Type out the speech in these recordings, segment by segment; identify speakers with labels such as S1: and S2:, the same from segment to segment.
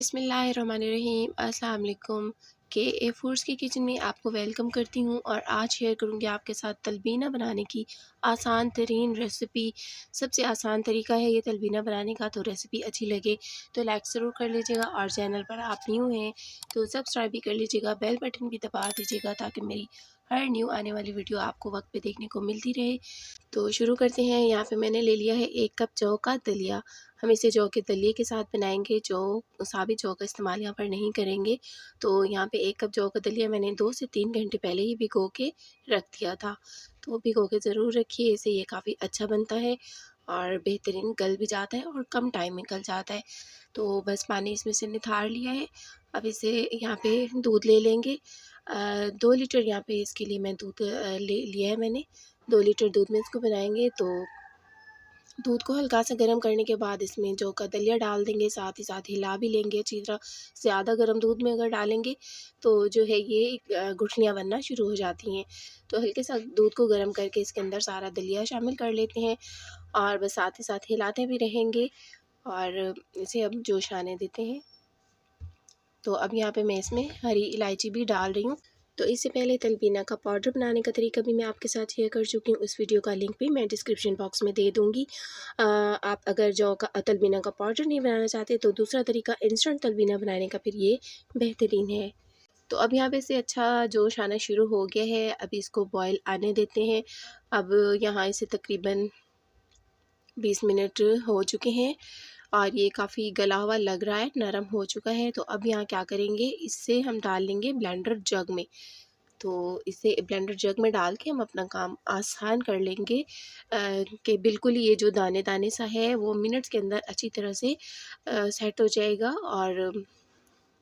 S1: बिस्मिल्लाहिर्रहमानिर्रहीम अस्सलाम वालेकुम। के ए फूड्स की किचन में आपको वेलकम करती हूँ और आज शेयर करूँगी आपके साथ तलबीना बनाने की आसान तरीन रेसिपी। सबसे आसान तरीका है ये तलबीना बनाने का, तो रेसिपी अच्छी लगे तो लाइक ज़रूर कर लीजिएगा और चैनल पर आप न्यू हैं तो सब्सक्राइब भी कर लीजिएगा, बेल बटन भी दबा दीजिएगा ताकि मेरी हर न्यू आने वाली वीडियो आपको वक्त पे देखने को मिलती रहे। तो शुरू करते हैं। यहाँ पे मैंने ले लिया है 1 कप जौ का दलिया। हम इसे जौ के दलिए के साथ बनाएँगे, साबित जौ का इस्तेमाल यहाँ पर नहीं करेंगे। तो यहाँ पे 1 कप जौ का दलिया मैंने 2 से 3 घंटे पहले ही भिगो के रख दिया था। तो भिगो के ज़रूर रखिए, इससे ये काफ़ी अच्छा बनता है और बेहतरीन गल भी जाता है और कम टाइम में गल जाता है। तो बस पानी इसमें से निथार लिया है। अब इसे यहाँ पे दूध ले लेंगे। 2 लीटर यहाँ पे इसके लिए मैं दूध ले लिया है मैंने। 2 लीटर दूध में इसको बनाएँगे, तो दूध को हल्का सा गर्म करने के बाद इसमें जौ का दलिया डाल देंगे, साथ ही साथ हिला भी लेंगे अच्छी तरह। ज़्यादा गर्म दूध में अगर डालेंगे तो जो है ये गुठलियाँ बनना शुरू हो जाती हैं। तो हल्के सा दूध को गर्म करके इसके अंदर सारा दलिया शामिल कर लेते हैं और बस साथ ही साथ हिलाते भी रहेंगे और इसे अब जोश आने देते हैं। तो अब यहाँ पे मैं इसमें हरी इलायची भी डाल रही हूँ। तो इससे पहले तलबीना का पाउडर बनाने का तरीका भी मैं आपके साथ शेयर कर चुकी हूँ। उस वीडियो का लिंक भी मैं डिस्क्रिप्शन बॉक्स में दे दूँगी। आप अगर जौ का तलबीना का पाउडर नहीं बनाना चाहते तो दूसरा तरीका इंस्टेंट तलबीना बनाने का फिर ये बेहतरीन है। तो अब यहाँ पे इसे अच्छा जोश आना शुरू हो गया है। अभी इसको बॉयल आने देते हैं। अब यहाँ इसे तकरीबन 20 मिनट हो चुके हैं और ये काफ़ी गला हुआ लग रहा है, नरम हो चुका है। तो अब यहाँ क्या करेंगे, इससे हम डाल लेंगे ब्लेंडर जग में। तो इसे ब्लेंडर जग में डाल के हम अपना काम आसान कर लेंगे कि बिल्कुल ही ये जो दाने-दाने सा है वो मिनट्स के अंदर अच्छी तरह से सेट हो जाएगा और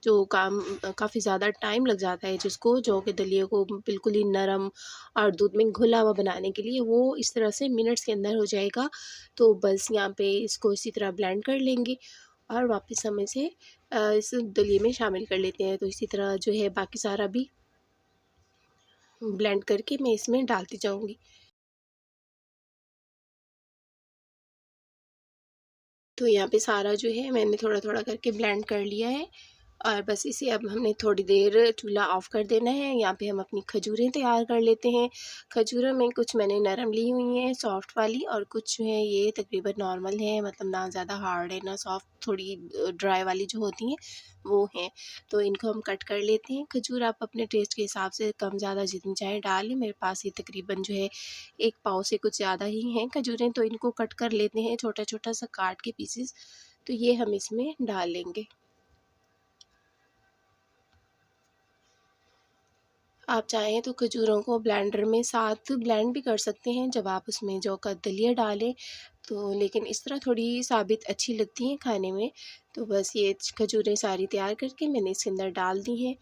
S1: जो काम काफ़ी ज़्यादा टाइम लग जाता है जिसको जौ के दलिए को बिल्कुल ही नरम और दूध में घुला हुआ बनाने के लिए, वो इस तरह से मिनट्स के अंदर हो जाएगा। तो बस यहाँ पे इसको इसी तरह ब्लेंड कर लेंगे और वापस हम इसे इस दलिए में शामिल कर लेते हैं। तो इसी तरह जो है बाकी सारा भी ब्लेंड करके मैं इसमें डालती जाऊँगी। तो यहाँ पे सारा जो है मैंने थोड़ा-थोड़ा करके ब्लेंड कर लिया है और बस इसे अब हमने थोड़ी देर चूल्हा ऑफ़ कर देना है। यहाँ पे हम अपनी खजूरें तैयार कर लेते हैं। खजूरों में कुछ मैंने नरम ली हुई हैं, सॉफ्ट वाली, और कुछ जो है ये तकरीबन नॉर्मल है, मतलब ना ज़्यादा हार्ड है ना सॉफ्ट, थोड़ी ड्राई वाली जो होती हैं वो हैं। तो इनको हम कट कर लेते हैं। खजूर आप अपने टेस्ट के हिसाब से कम ज़्यादा जितनी चाहें डालें। मेरे पास ये तकरीबन जो है 1 पाव से कुछ ज़्यादा ही हैं खजूरें, तो इनको कट कर लेते हैं छोटा-छोटा सा काट के पीसेस। तो ये हम इसमें डाल लेंगे। आप चाहें तो खजूरों को ब्लेंडर में साथ ब्लेंड भी कर सकते हैं जब आप उसमें जौ का दलिया डालें, तो लेकिन इस तरह थोड़ी साबित अच्छी लगती हैं खाने में। तो बस ये खजूरें सारी तैयार करके मैंने इसके अंदर डाल दी हैं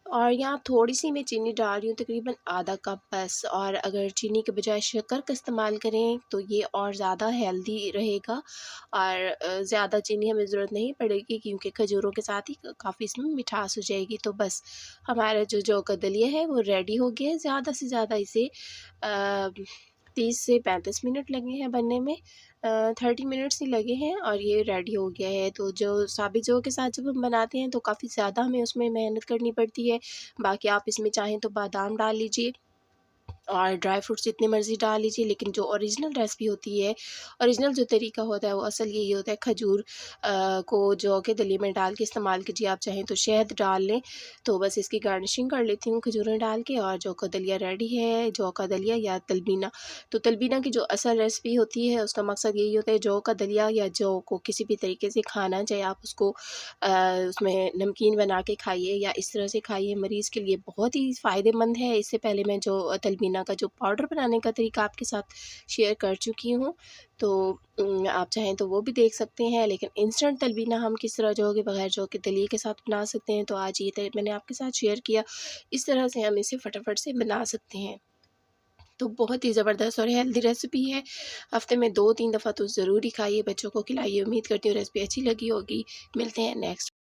S1: और यहाँ थोड़ी-सी मैं चीनी डाल रही हूँ, तकरीबन आधा कप बस। और अगर चीनी के बजाय शक्कर का इस्तेमाल करें तो ये और ज़्यादा हेल्दी रहेगा और ज़्यादा चीनी हमें ज़रूरत नहीं पड़ेगी क्योंकि खजूरों के साथ ही काफ़ी इसमें मिठास हो जाएगी। तो बस हमारा जो जौ का दलिया है वो रेडी हो गया है। ज़्यादा से ज़्यादा इसे 30 से 35 मिनट लगे हैं बनने में। 30 मिनट्स ही लगे हैं और ये रेडी हो गया है। तो जो साबित जौ के साथ जब हम बनाते हैं तो काफ़ी ज़्यादा हमें उसमें मेहनत करनी पड़ती है। बाकी आप इसमें चाहें तो बादाम डाल लीजिए और ड्राई फ्रूट्स जितने मर्ज़ी डाल लीजिए, लेकिन जो ओरिजिनल रेसिपी होती है, ओरिजिनल जो तरीका होता है वो असल यही होता है, खजूर को जौ के दलिए में डाल के इस्तेमाल कीजिए। आप चाहें तो शहद डाल लें। तो बस इसकी गार्निशिंग कर लेती हूँ खजूरें डाल के और जौ का दलिया रेडी है। जौ का दलिया या तलबीना। तो तलबीना की जो असल रेसिपी होती है उसका मकसद यही होता है, जौ का दलिया या जौ को किसी भी तरीके से खाना, चाहे आप उसको उसमें नमकीन बना के खाइए या इस तरह से खाइए, मरीज़ के लिए बहुत ही फ़ायदेमंद है। इससे पहले मैं जो तलबीना का जो पाउडर बनाने का तरीका आपके साथ शेयर कर चुकी हूँ, तो आप चाहें तो वो भी देख सकते हैं। लेकिन इंस्टेंट तलबीना हम किस तरह जौ के बगैर जौ के दलिए के साथ बना सकते हैं, तो आज ये मैंने आपके साथ शेयर किया। इस तरह से हम इसे फटाफट से बना सकते हैं। तो बहुत ही ज़बरदस्त और हेल्दी रेसिपी है। हफ़्ते में 2-3 दफ़ा तो ज़रूर ही खाइए, बच्चों को खिलाइए। उम्मीद करती हूँ रेसिपी अच्छी लगी होगी। मिलते हैं नेक्स्ट